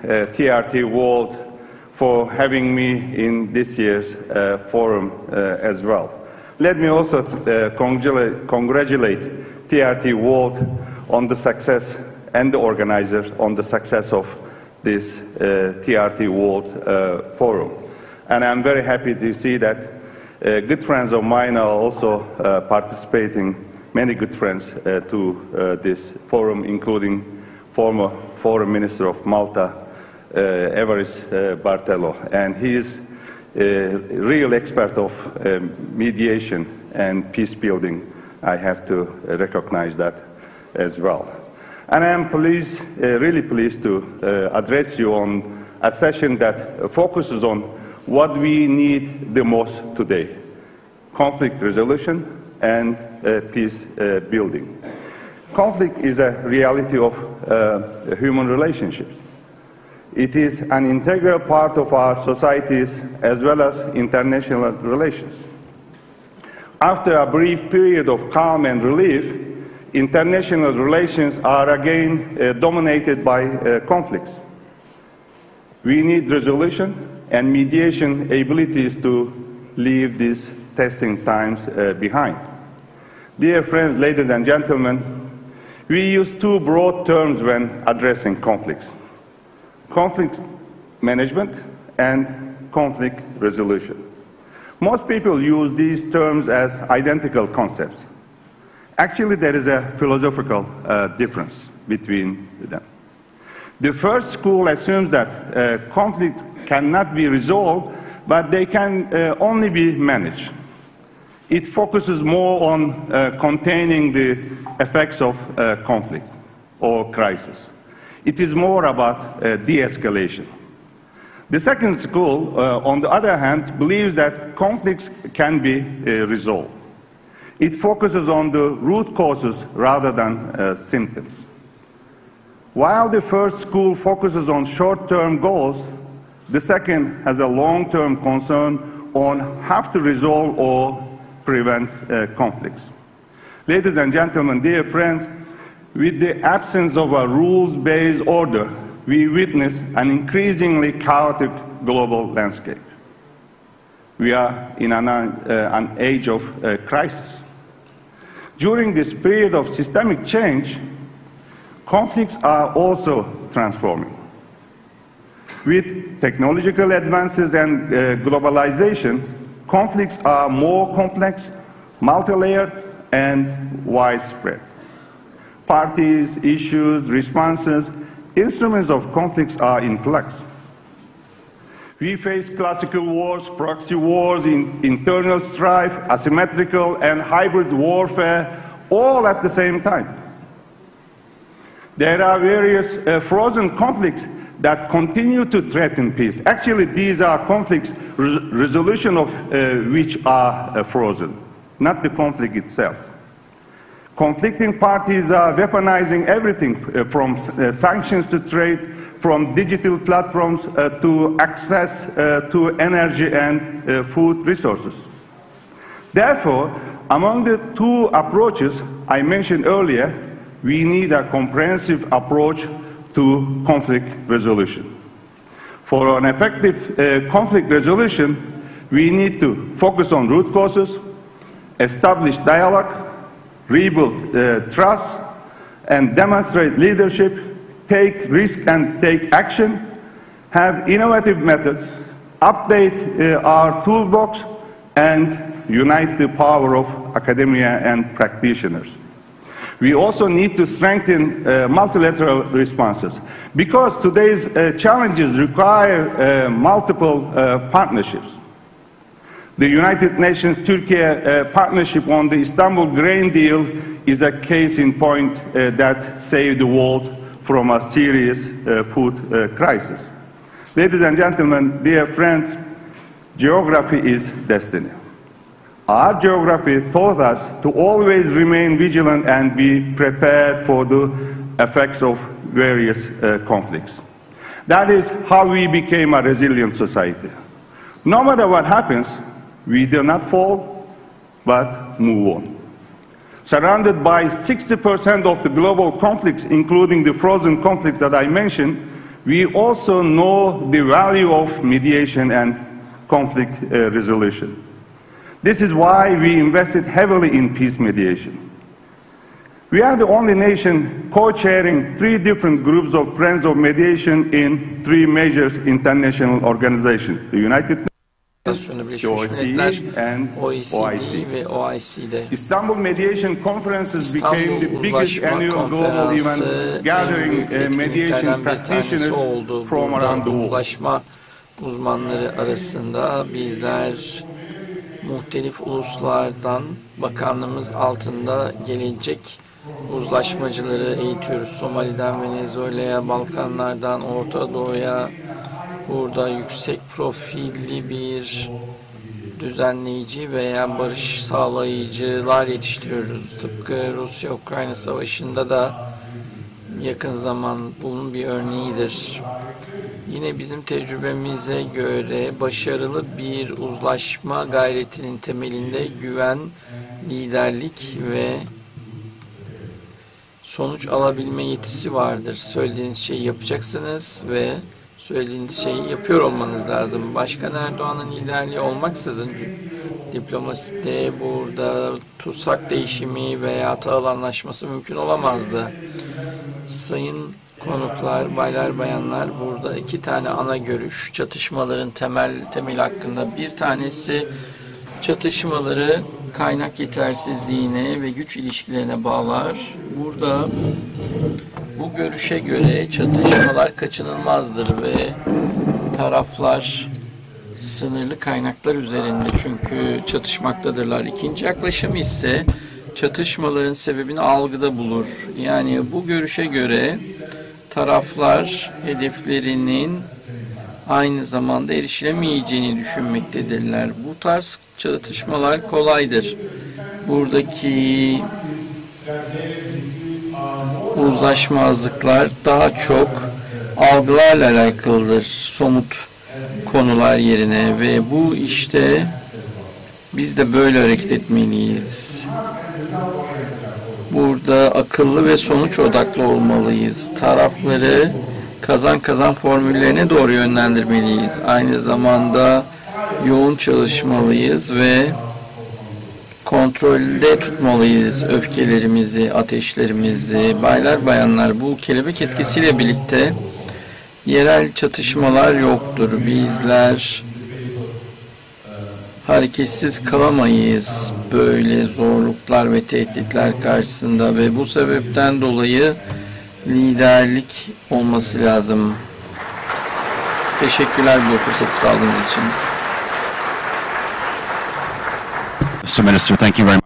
TRT World for having me in this year's forum as well. Let me also congratulate TRT World on the success and the organizers on the success of this TRT World Forum. And I'm very happy to see that good friends of mine are also participating, many good friends to this forum, including former Foreign Minister of Malta, Evaris Bartelo. And he is a real expert of mediation and peace building. I have to recognize that as well. And I am pleased, really pleased to address you on a session that focuses on what we need the most today: conflict resolution and peace building. Conflict is a reality of human relationships. It is an integral part of our societies as well as international relations. After a brief period of calm and relief, international relations are again dominated by conflicts. We need resolution and mediation abilities to leave these testing times behind. Dear friends, ladies and gentlemen, we use two broad terms when addressing conflicts: conflict management and conflict resolution. Most people use these terms as identical concepts. Actually, there is a philosophical difference between them. The first school assumes that conflict cannot be resolved, but they can only be managed. It focuses more on containing the effects of conflict or crisis. It is more about de-escalation. The second school, on the other hand, believes that conflicts can be resolved. It focuses on the root causes rather than symptoms. While the first school focuses on short-term goals, the second has a long-term concern on how to resolve or prevent conflicts. Ladies and gentlemen, dear friends, with the absence of a rules-based order, we witness an increasingly chaotic global landscape. We are in an age of crisis. During this period of systemic change, conflicts are also transforming. With technological advances and globalization, conflicts are more complex, multi-layered, and widespread. Parties, issues, responses, instruments of conflicts are in flux. We face classical wars, proxy wars, internal strife, asymmetrical and hybrid warfare, all at the same time. There are various frozen conflicts that continue to threaten peace. Actually, these are conflicts, resolution of which are frozen, not the conflict itself. Conflicting parties are weaponizing everything from sanctions to trade, from digital platforms to access to energy and food resources. Therefore, among the two approaches I mentioned earlier, we need a comprehensive approach to conflict resolution. For an effective conflict resolution, we need to focus on root causes, establish dialogue, rebuild trust, and demonstrate leadership, take risk and take action, have innovative methods, update our toolbox, and unite the power of academia and practitioners. We also need to strengthen multilateral responses, because today's challenges require multiple partnerships. The United Nations Turkey partnership on the Istanbul grain deal is a case in point that saved the world from a serious food crisis. Ladies and gentlemen, dear friends, geography is destiny. Our geography taught us to always remain vigilant and be prepared for the effects of various conflicts. That is how we became a resilient society. No matter what happens, we do not fall, but move on. Surrounded by 60% of the global conflicts, including the frozen conflicts that I mentioned, we also know the value of mediation and conflict resolution. This is why we invested heavily in peace mediation. We are the only nation co-chairing 3 different groups of Friends of Mediation in 3 major international organizations, the United Nations, the OECD, and OIC. ve OIC'de. Istanbul Mediation Conferences became the biggest annual global event, gathering mediation practitioners from around the world. Uzlaşma uzmanları arasında bizler muhtelif uluslardan bakanlığımız altında gelecek uzlaşmacıları eğitiyoruz. Somali'den Venezuela'ya, Balkanlardan Orta Doğu'ya, burada yüksek profilli bir düzenleyici veya barış sağlayıcılar yetiştiriyoruz. Tıpkı Rusya-Ukrayna Savaşı'nda da yakın zaman bunun bir örneğidir. Yine bizim tecrübemize göre başarılı bir uzlaşma gayretinin temelinde güven, liderlik ve sonuç alabilme yetisi vardır. Söylediğiniz şeyi yapacaksınız ve söylediğiniz şeyi yapıyor olmanız lazım. Başkan Erdoğan'ın liderliği olmaksızın diplomaside burada tutsak değişimi veya tahıl anlaşması mümkün olamazdı. Sayın konuklar, baylar, bayanlar, burada 2 tane ana görüş çatışmaların temeli hakkında. Bir tanesi çatışmaları kaynak yetersizliğine ve güç ilişkilerine bağlar. Burada bu görüşe göre çatışmalar kaçınılmazdır ve taraflar sınırlı kaynaklar üzerinde çünkü çatışmaktadırlar. İkinci yaklaşım ise çatışmaların sebebini algıda bulur. Yani bu görüşe göre taraflar hedeflerinin aynı zamanda erişilemeyeceğini düşünmektedirler. Bu tarz çatışmalar kolaydır. Buradaki uzlaşmazlıklar daha çok algılarla alakalıdır, somut konular yerine ve bu işte biz de böyle hareket etmeliyiz. Burada akıllı ve sonuç odaklı olmalıyız. Tarafları kazan kazan formüllerine doğru yönlendirmeliyiz. Aynı zamanda yoğun çalışmalıyız ve kontrolde tutmalıyız öfkelerimizi, ateşlerimizi. Baylar, bayanlar, bu kelebek etkisiyle birlikte yerel çatışmalar yoktur. Bizler hareketsiz kalamayız böyle zorluklar ve tehditler karşısında ve bu sebepten dolayı liderlik olması lazım. Teşekkürler bu fırsatı sağladığınız için. Mr. Minister, thank you very much.